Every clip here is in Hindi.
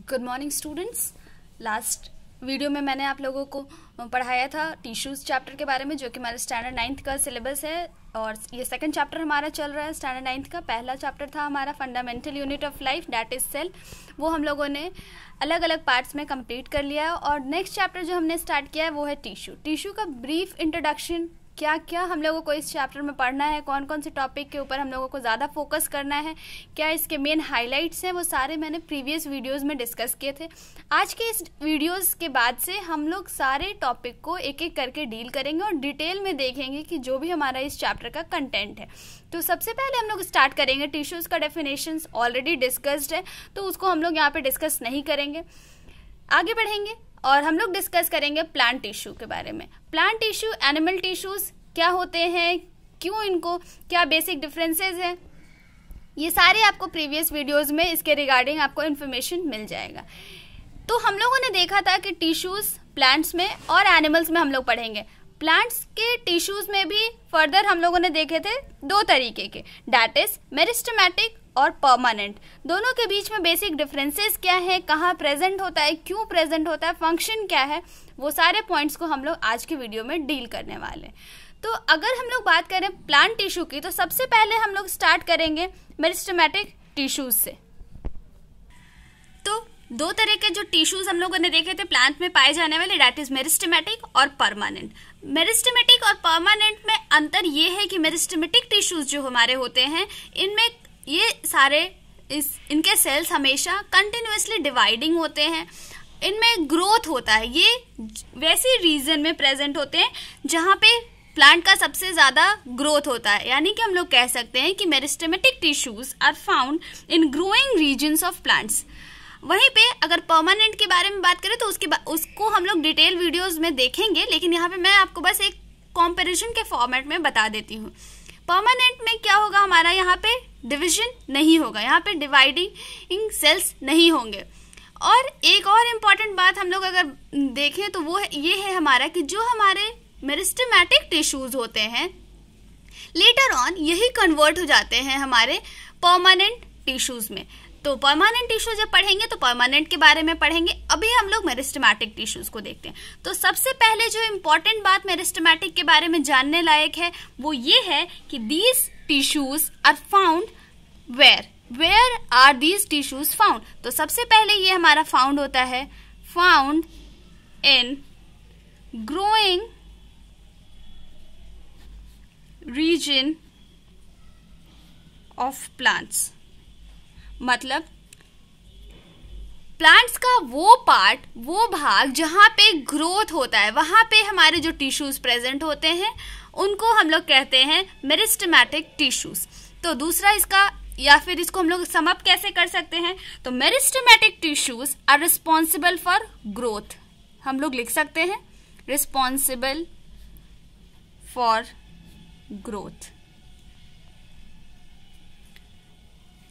Good morning students. Last video में मैंने आप लोगों को पढ़ाया था टिश्यूज़ चैप्टर के बारे में, जो कि हमारे स्टैंडर्ड 9th का सिलेबस है और ये सेकंड चैप्टर हमारा चल रहा है स्टैंडर्ड 9th का। पहला चैप्टर था हमारा fundamental unit of life, that is cell. वो हम लोगों ने अलग अलग पार्ट्स में कंप्लीट कर लिया है और नेक्स्ट चैप्टर जो हमने स्टार्ट किया है वो है टिश्यू। टिश्यू का ब्रीफ इंट्रोडक्शन, क्या क्या हम लोगों को इस चैप्टर में पढ़ना है, कौन कौन से टॉपिक के ऊपर हम लोगों को ज़्यादा फोकस करना है, क्या इसके मेन हाइलाइट्स हैं, वो सारे मैंने प्रीवियस वीडियोस में डिस्कस किए थे। आज के इस वीडियोस के बाद से हम लोग सारे टॉपिक को एक एक करके डील करेंगे और डिटेल में देखेंगे कि जो भी हमारा इस चैप्टर का कंटेंट है। तो सबसे पहले हम लोग स्टार्ट करेंगे, टिश्यूज़ का डेफिनेशंस ऑलरेडी डिस्कस्ड है तो उसको हम लोग यहाँ पर डिस्कस नहीं करेंगे। आगे बढ़ेंगे और हम लोग डिस्कस करेंगे प्लांट टिश्यू के बारे में। प्लांट टिश्यू, एनिमल टिश्यूज़ क्या होते हैं, क्यों इनको, क्या बेसिक डिफरेंसेस हैं, ये सारे आपको प्रीवियस वीडियोस में इसके रिगार्डिंग आपको इन्फॉर्मेशन मिल जाएगा। तो हम लोगों ने देखा था कि टिश्यूज़ प्लांट्स में और एनिमल्स में हम लोग पढ़ेंगे। प्लांट्स के टिश्यूज़ में भी फर्दर हम लोगों ने देखे थे दो तरीके के, दैट इज मेरिस्टेमेटिक और परमानेंट। दोनों के बीच में बेसिक डिफरेंसेस क्या है, कहाँ प्रेजेंट होता है, क्यों प्रेजेंट होता है, फंक्शन क्या है, वो सारे पॉइंट्स को हम लोग आज के वीडियो में डील करने वाले हैं। तो अगर हम लोग बात करें प्लांट टिश्यू की, तो सबसे पहले हम लोग स्टार्ट करेंगे मेरिस्टेमेटिक टिश्यूज से। तो दो तरह के जो टिश्यूज हम लोगों ने देखे थे प्लांट में पाए जाने वाले, दैट इज मेरिस्टेमेटिक और परमानेंट। मेरिस्टेमेटिक और परमानेंट में अंतर ये है कि मेरिस्टेमेटिक टिश्यूज जो हमारे होते हैं, इनमें ये सारे इनके सेल्स हमेशा कंटिन्यूअसली डिवाइडिंग होते हैं, इनमें ग्रोथ होता है। ये वैसी रीजन में प्रेजेंट होते हैं जहां पे प्लांट का सबसे ज्यादा ग्रोथ होता है, यानी कि हम लोग कह सकते हैं कि meristematic tissues are found in growing regions of plants. वहीं पे अगर परमानेंट के बारे में बात करें तो उसको हम लोग डिटेल वीडियोस में देखेंगे, लेकिन यहाँ पे मैं आपको बस एक कंपैरिजन के फॉर्मेट में बता देती हूँ। परमानेंट में क्या होगा, हमारा यहाँ पे डिविजन नहीं होगा, यहाँ पे डिवाइडिंग सेल्स नहीं होंगे। और एक और इम्पॉर्टेंट बात हम लोग अगर देखें तो वो ये है हमारा कि जो हमारे मेरिस्टेमेटिक टिश्यूज होते हैं लेटर ऑन यही कन्वर्ट हो जाते हैं हमारे परमानेंट टिश्यूज में। तो परमानेंट टिश्यू जब पढ़ेंगे तो परमानेंट के बारे में पढ़ेंगे, अभी हम लोग मेरिस्टेमेटिक टिश्यूज को देखते हैं। तो सबसे पहले जो इम्पोर्टेंट बात मेरिस्टेमेटिक के बारे में जानने लायक है वो ये है कि these tissues are found where are these tissues found. तो सबसे पहले ये हमारा फाउंड होता है, found in growing region of plants. मतलब प्लांट्स का वो पार्ट, वो भाग जहां पे ग्रोथ होता है, वहां पे हमारे जो टिश्यूज प्रेजेंट होते हैं उनको हम लोग कहते हैं मेरिस्टेमेटिक टिश्यूज। तो दूसरा इसका, या फिर इसको हम लोग सम अप कैसे कर सकते हैं, तो meristematic tissues are responsible for growth. हम लोग लिख सकते हैं रिस्पॉन्सिबल फॉर ग्रोथ।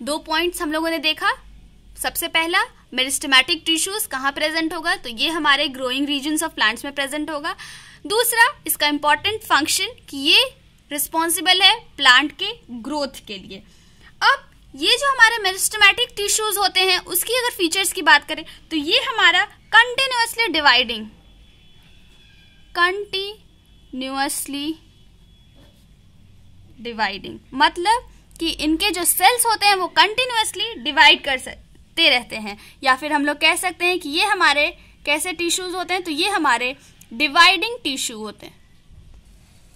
दो पॉइंट्स हम लोगों ने देखा। सबसे पहला, मेरिस्टेमेटिक टिश्यूज कहाँ प्रेजेंट होगा, तो ये हमारे ग्रोइंग रीजन्स ऑफ प्लांट्स में प्रेजेंट होगा। दूसरा, इसका इंपॉर्टेंट फंक्शन कि ये रिस्पॉन्सिबल है प्लांट के ग्रोथ के लिए। अब ये जो हमारे मेरिस्टेमेटिक टिश्यूज होते हैं उसकी अगर फीचर्स की बात करें तो ये हमारा कंटिन्यूअसली डिवाइडिंग, मतलब कि इनके जो सेल्स होते हैं वो कंटिन्यूअसली डिवाइड करते रहते हैं, या फिर हम लोग कह सकते हैं कि ये हमारे कैसे टिश्यूज होते हैं, तो ये हमारे डिवाइडिंग टिश्यू होते हैं।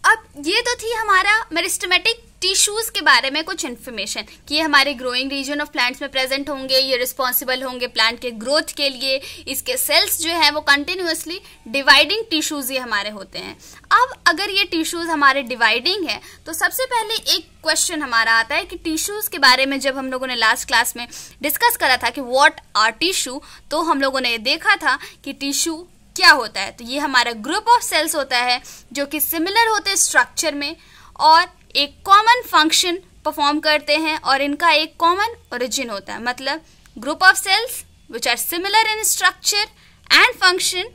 अब ये तो थी हमारा मेरिस्टेमेटिक टिश्यूज के बारे में कुछ इन्फॉर्मेशन कि ये हमारे ग्रोइंग रीजन ऑफ प्लांट्स में प्रेजेंट होंगे, ये रिस्पॉन्सिबल होंगे प्लांट के ग्रोथ के लिए, इसके सेल्स जो है वो कंटिन्यूअसली डिवाइडिंग टिश्यूज ये हमारे होते हैं। अब अगर ये टिश्यूज हमारे डिवाइडिंग है तो सबसे पहले एक क्वेश्चन हमारा आता है कि टिश्यूज के बारे में जब हम लोगों ने लास्ट क्लास में डिस्कस करा था कि व्हाट आर टिश्यू, तो हम लोगों ने देखा था कि टिश्यू क्या होता है। तो ये हमारा ग्रुप ऑफ सेल्स होता है जो कि सिमिलर होते हैं स्ट्रक्चर में और एक कॉमन फंक्शन परफॉर्म करते हैं और इनका एक कॉमन ओरिजिन होता है। मतलब group of cells which are similar in structure and function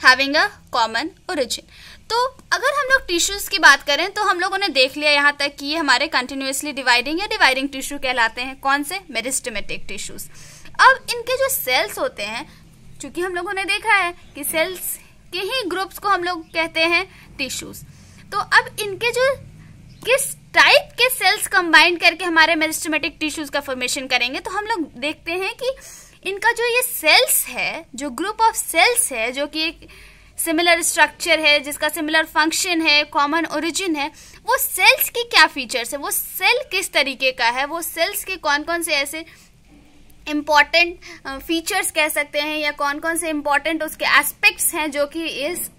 having a common origin. तो अगर हम लोग टिश्यूज की बात करें तो हम लोगों ने देख लिया यहाँ तक कि ये हमारे कंटिन्यूअसली डिवाइडिंग या डिवाइडिंग टिश्यू कहलाते हैं। कौन से? Meristematic tissues. अब इनके जो सेल्स होते हैं, चूंकि हम लोगों ने देखा है कि सेल्स के ही ग्रुप्स को हम लोग कहते हैं टिश्यूज, तो अब इनके जो किस टाइप के सेल्स कंबाइन करके हमारे मेरिस्टेमेटिक टिश्यूज का फॉर्मेशन करेंगे, तो हम लोग देखते हैं कि इनका जो ये सेल्स है, जो ग्रुप ऑफ सेल्स है, जो कि एक सिमिलर स्ट्रक्चर है, जिसका सिमिलर फंक्शन है, कॉमन ओरिजिन है, वो सेल्स की क्या फीचर्स है, वो सेल किस तरीके का है, वो सेल्स के कौन कौन से ऐसे इम्पॉर्टेंट फीचर्स कह सकते हैं या कौन कौन से इम्पॉर्टेंट उसके एस्पेक्ट्स हैं जो कि इस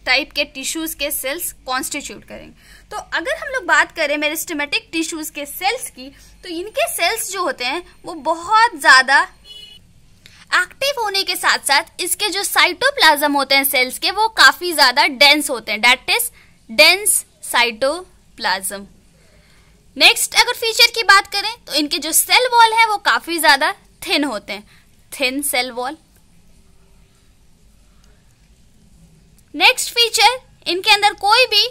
टाइप के टिश्यूज के सेल्स कॉन्स्टिट्यूट करेंगे। तो अगर हम लोग बात करें मेरिस्टेमेटिक टिश्यूज के सेल्स की, तो इनके सेल्स जो होते हैं वो बहुत ज्यादा एक्टिव होने के साथ साथ इसके जो साइटोप्लाज्म होते हैं सेल्स के, वो काफी ज्यादा डेंस होते हैं, that is dense cytoplasm. Next अगर फीचर की बात करें तो इनके जो सेल वॉल है वो काफी ज्यादा थिन होते हैं, thin cell wall. Next feature, इनके अंदर कोई भी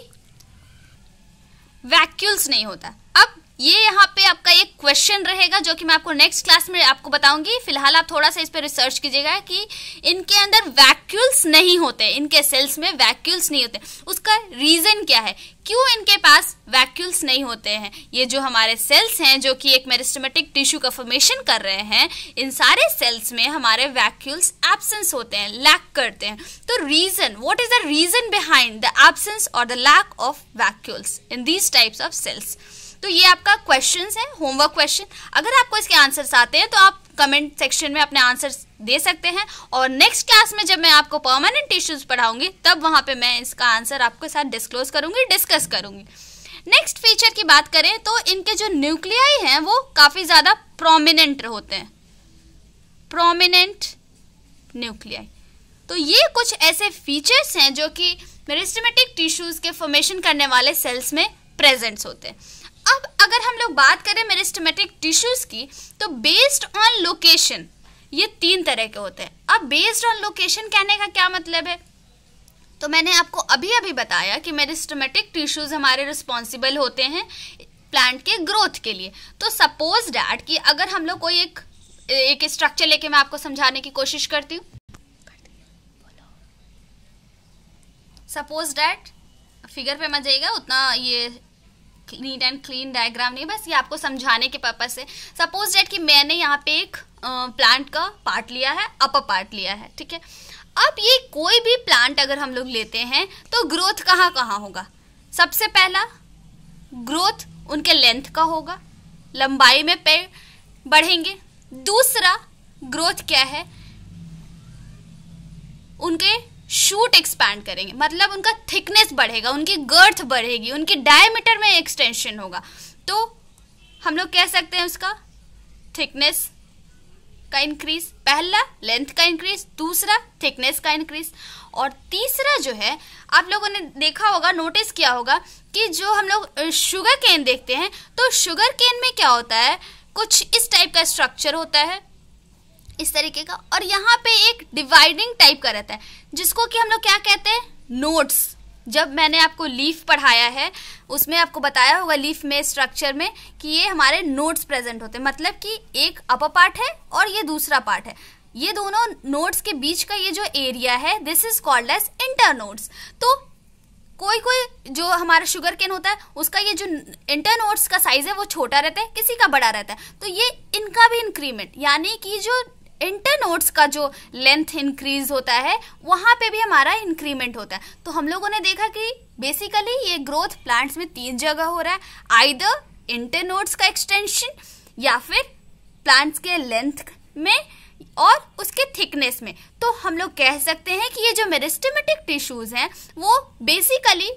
वैक्यूल्स नहीं होता। अब ये यहाँ पे आपका एक क्वेश्चन रहेगा जो कि मैं आपको नेक्स्ट क्लास में आपको बताऊंगी। फिलहाल आप थोड़ा सा इस पे रिसर्च कीजिएगा कि इनके अंदर वैक्यूल्स नहीं होते, इनके सेल्स में वैक्यूल्स नहीं होते। उसका रीजन क्या है, क्यों इनके पास वैक्यूल्स नहीं होते हैं? ये जो हमारे सेल्स हैं जो कि एक मेरिस्टेमेटिक टिश्यू का फॉर्मेशन कर रहे हैं, इन सारे सेल्स में हमारे वैक्यूल्स एब्सेंस होते हैं, लैक करते हैं। तो reason, what is the reason behind the absence or the lack of vacuoles in these types of cells? तो ये आपका क्वेश्चंस है, होमवर्क क्वेश्चन। अगर आपको इसके आंसर्स आते हैं तो आप कमेंट सेक्शन में अपने आंसर्स दे सकते हैं, और नेक्स्ट क्लास में जब मैं आपको परमानेंट टिश्यूज पढ़ाऊंगी तब वहां पे मैं इसका आंसर आपके साथ डिस्क्लोज करूंगी, डिस्कस करूंगी। नेक्स्ट फीचर की बात करें तो इनके जो न्यूक्लियाई हैं वो काफी ज्यादा प्रोमिनेंट होते हैं, प्रोमिनेंट न्यूक्लियाई। तो ये कुछ ऐसे फीचर्स हैं जो कि मेरिस्टेमेटिक टिश्यूज के फॉर्मेशन करने वाले सेल्स में प्रेजेंट्स होते हैं। अब अगर हम लोग बात करें मेरिस्टेमेटिक टिश्यूज की, तो बेस्ड ऑन लोकेशन ये 3 तरह के होते हैं। अब बेस्ड ऑन लोकेशन कहने का क्या मतलब है, तो मैंने आपको अभी अभी बताया कि मेरिस्टेमेटिक टिश्यूज हमारे रिस्पॉन्सिबल होते हैं प्लांट के ग्रोथ के लिए। तो सपोज डैट कि अगर हम लोग कोई एक स्ट्रक्चर लेके मैं आपको समझाने की कोशिश करती हूँ, सपोज डैट, फिगर पे मत जाइएगा, उतना ये नीट एंड क्लीन डायग्राम नहीं, बस ये आपको समझाने के पर्पस से। सपोज दैट कि मैंने यहाँ पे एक प्लांट का पार्ट लिया है, अपर पार्ट लिया है, ठीक है। अब ये कोई भी प्लांट अगर हम लोग लेते हैं तो ग्रोथ कहाँ कहाँ होगा? सबसे पहला ग्रोथ उनके लेंथ का होगा, लंबाई में पेड़ बढ़ेंगे। दूसरा ग्रोथ क्या है, उनके शूट एक्सपैंड करेंगे, मतलब उनका थिकनेस बढ़ेगा, उनकी गर्थ बढ़ेगी, उनकी डायमीटर में एक्सटेंशन होगा। तो हम लोग कह सकते हैं उसका थिकनेस का इंक्रीज, पहला लेंथ का इंक्रीज, दूसरा थिकनेस का इंक्रीज, और तीसरा जो है आप लोगों ने देखा होगा, नोटिस किया होगा कि जो हम लोग शुगर केन देखते हैं, तो शुगर केन में क्या होता है, कुछ इस टाइप का स्ट्रक्चर होता है, इस तरीके का, और यहाँ पे एक डिवाइडिंग टाइप का रहता है जिसको कि हम लोग क्या कहते हैं, नोड्स। जब मैंने आपको लीफ पढ़ाया है उसमें आपको बताया होगा लीफ में स्ट्रक्चर में कि ये हमारे नोड्स प्रेजेंट होते हैं, मतलब कि एक अपर पार्ट है और ये दूसरा पार्ट है, ये दोनों नोड्स के बीच का ये जो एरिया है, this is called as internodes. तो कोई कोई जो हमारा शुगर केन होता है उसका ये जो इंटरनोड्स का साइज है वो छोटा रहता है, किसी का बड़ा रहता है। तो ये इनका भी इंक्रीमेंट, यानी कि जो इंटरनोड्स का जो लेंथ इंक्रीज होता है वहां पे भी हमारा इंक्रीमेंट होता है। तो हम लोगों ने देखा कि बेसिकली ये ग्रोथ प्लांट्स में 3 जगह हो रहा है, आइदर इंटरनोड्स का एक्सटेंशन, या फिर प्लांट्स के लेंथ में और उसके थिकनेस में। तो हम लोग कह सकते हैं कि ये जो मेरिस्टेमेटिक टिश्यूज हैं वो बेसिकली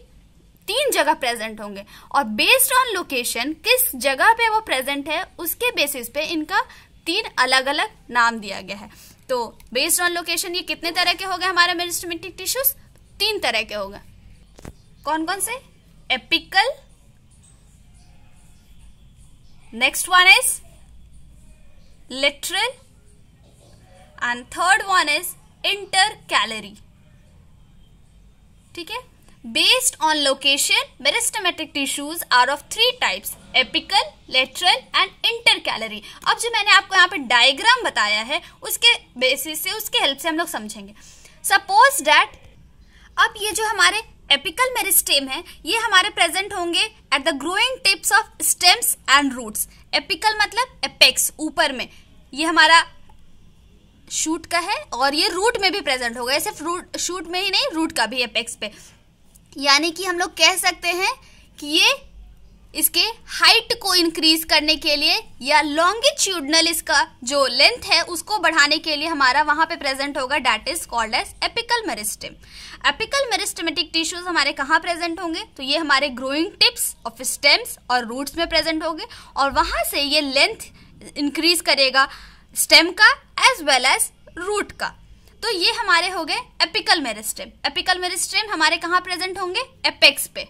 3 जगह प्रेजेंट होंगे, और बेस्ड ऑन लोकेशन किस जगह पे वो प्रेजेंट है उसके बेसिस पे इनका 3 अलग अलग नाम दिया गया है। तो बेस्ड ऑन लोकेशन ये कितने तरह के हो गए हमारे मेरिस्टेमेटिक टिश्यूज? 3 तरह के हो गए। कौन कौन से? Apical, next one is literal, and third one is intercalary. ठीक है, Based on location, meristematic tissues are of three types: apical, lateral and intercalary. अब जो मैंने आपको यहाँ पे डायग्राम बताया है उसके बेसिस से, उसके हेल्प से हम लोग समझेंगे. सपोज दैट अब ये जो हमारे एपिकल मेरिस्टेम है ये हमारे प्रेजेंट होंगे at the growing tips of stems and roots. Apical मतलब एपेक्स, ऊपर में, ये हमारा शूट का है और ये रूट में भी प्रेजेंट होगा. सिर्फ रूट, शूट में ही नहीं, रूट का भी एपेक्स पे. यानी कि हम लोग कह सकते हैं कि ये इसके हाइट को इंक्रीज करने के लिए या लॉन्गिट्यूडनल इसका जो लेंथ है उसको बढ़ाने के लिए हमारा वहां पे प्रेजेंट होगा. That is called as apical meristem. Apical meristematic tissues हमारे कहाँ प्रेजेंट होंगे? तो ये हमारे ग्रोइंग टिप्स ऑफ स्टेम्स और रूट्स में प्रेजेंट होंगे और वहां से ये लेंथ इंक्रीज करेगा स्टेम का एज वेल एज रूट का. तो ये हमारे हो गए एपिकल मेरिस्टेम. एपिकल मेरिस्टेम हमारे कहाँ प्रेजेंट होंगे? एपेक्स पे.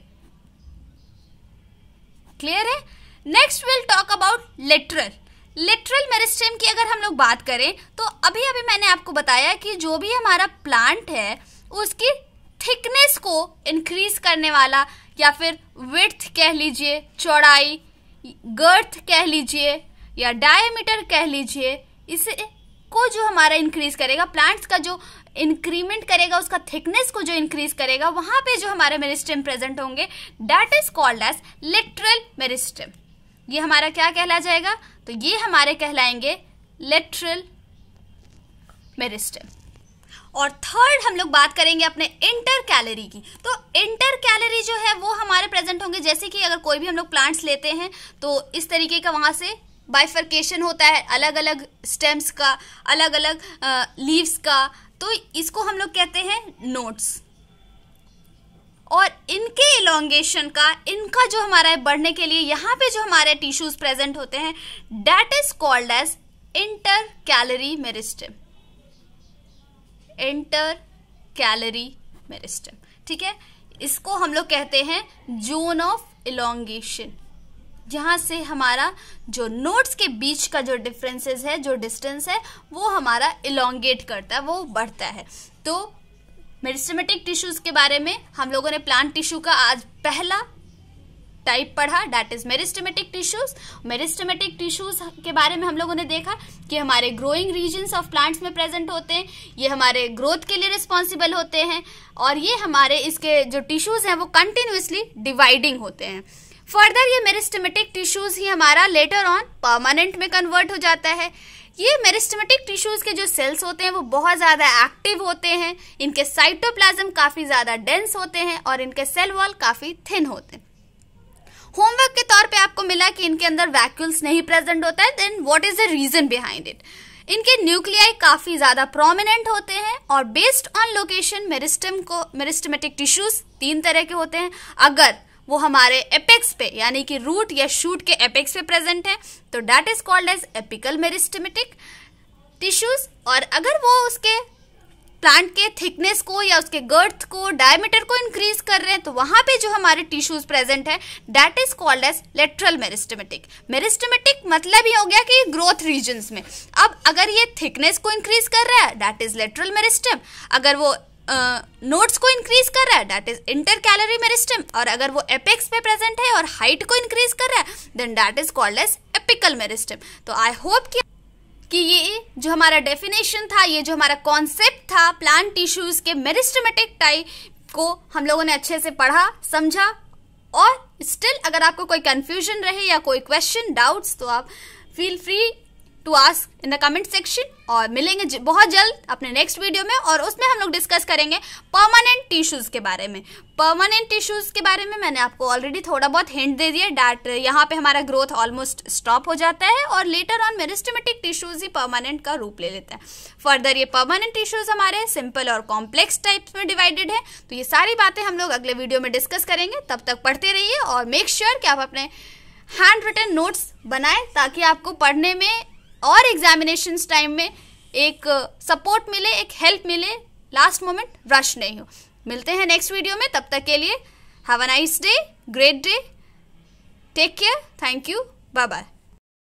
क्लियर है? Next will talk about lateral. Lateral meristem की अगर हम लोग बात करें तो अभी अभी मैंने आपको बताया कि जो भी हमारा प्लांट है उसकी थिकनेस को इंक्रीज करने वाला, या फिर विड्थ कह लीजिए, चौड़ाई, गर्थ कह लीजिए या डायमीटर कह लीजिए, इसे को जो हमारा इंक्रीज करेगा, प्लांट्स का जो इंक्रीमेंट करेगा, उसका थिकनेस को जो इंक्रीज करेगा, वहां पे जो हमारे मेरिस्टेम प्रेजेंट होंगे that is called as lateral meristem. ये हमारा क्या कहला जाएगा? तो ये हमारे कहलाएंगे लेटरल मेरिस्टेम. और थर्ड हम लोग बात करेंगे अपने इंटरकैलरी की. तो इंटरकैलरी जो है वो हमारे प्रेजेंट होंगे, जैसे कि अगर कोई भी हम लोग प्लांट्स लेते हैं तो इस तरीके का वहां से बाइफर्केशन होता है अलग अलग स्टेम्स का, अलग अलग लीव्स का. तो इसको हम लोग कहते हैं नोड्स. और इनके इलोंगेशन का, इनका जो हमारा बढ़ने के लिए यहाँ पे जो हमारे टिश्यूज प्रेजेंट होते हैं that is called as intercalary meristem. Intercalary meristem. ठीक है, इसको हम लोग कहते हैं जोन ऑफ इलोंगेशन, जहां से हमारा जो नोड्स के बीच का जो डिफरेंसेस है, जो डिस्टेंस है, वो हमारा इलोंगेट करता है, वो बढ़ता है. तो मेरिस्टेमेटिक टिश्यूज के बारे में हम लोगों ने प्लांट टिश्यू का आज पहला टाइप पढ़ा, that is meristematic tissues. Meristematic tissues के बारे में हम लोगों ने देखा कि हमारे ग्रोइंग रीजन्स ऑफ प्लांट्स में प्रेजेंट होते हैं, ये हमारे ग्रोथ के लिए रिस्पॉन्सिबल होते हैं और ये हमारे इसके जो टिश्यूज हैं वो कंटिन्यूसली डिवाइडिंग होते हैं. फर्दर ये मेरिस्टेमेटिक टिश्यूज ही हमारा लेटर ऑन परमानेंट में कन्वर्ट हो जाता है. ये मेरिस्टेमेटिक टिश्यूज के जो सेल्स होते हैं वो बहुत ज्यादा एक्टिव होते हैं, इनके साइटोप्लाज्म काफी ज्यादा डेंस होते हैं और इनके सेल वॉल काफी थिन होते हैं. होमवर्क के तौर पे आपको मिला कि इनके अंदर वैक्यूल्स नहीं प्रेजेंट होता है. Then what is the reason behind it? इनके न्यूक्लियाई काफी ज्यादा प्रोमिनेंट होते हैं और based on location meristematic tissues तीन तरह के होते हैं. अगर वो हमारे एपेक्स पे यानी कि रूट या शूट के एपेक्स पे प्रेजेंट है तो that is called as apical meristematic tissues. और अगर वो उसके प्लांट के थिकनेस को या उसके गर्थ को, डायमीटर को इंक्रीज कर रहे हैं तो वहां पे जो हमारे टिश्यूज प्रेजेंट है that is called as lateral meristematic. Meristematic मतलब ही हो गया कि ग्रोथ रीजन्स में. अब अगर ये थिकनेस को इंक्रीज कर रहा है दैट इज लेटरल मेरिस्टेम, अगर वो नोड्स को इंक्रीज कर रहा है दैट इज इंटरकैलरी मेरिस्टेम, और अगर वो एपेक्स पे प्रेजेंट है और हाइट को इंक्रीज कर रहा है then that is called as apical meristem. तो आई होप कि ये जो हमारा डेफिनेशन था, ये जो हमारा कॉन्सेप्ट था प्लांट टिश्यूज के मेरिस्टेमेटिक टाइप को हम लोगों ने अच्छे से पढ़ा, समझा. और स्टिल अगर आपको कोई कंफ्यूजन रहे या कोई क्वेश्चन, डाउट्स, तो आप feel free to ask in the comment section. और मिलेंगे बहुत जल्द अपने नेक्स्ट वीडियो में और उसमें हम लोग डिस्कस करेंगे परमानेंट टिश्यूज के बारे में. परमानेंट टिश्यूज के बारे में मैंने आपको ऑलरेडी थोड़ा बहुत हिंट दे दिया डैट यहाँ पे हमारा ग्रोथ ऑलमोस्ट स्टॉप हो जाता है और later on meristematic tissues he permanent का रूप ले लेता है. फर्दर ये परमानेंट टिश्यूज हमारे सिंपल और कॉम्प्लेक्स टाइप्स में डिवाइडेड है. तो ये सारी बातें हम लोग अगले वीडियो में डिस्कस करेंगे. तब तक पढ़ते रहिए और मेक श्योर कि आप अपने हैंड रिटन नोट्स बनाएं ताकि आपको पढ़ने में और एग्जामिनेशंस टाइम में एक सपोर्ट मिले, एक हेल्प मिले, लास्ट मोमेंट रश नहीं हो. मिलते हैं नेक्स्ट वीडियो में. तब तक के लिए have a nice day, great day, take care, thank you, bye bye.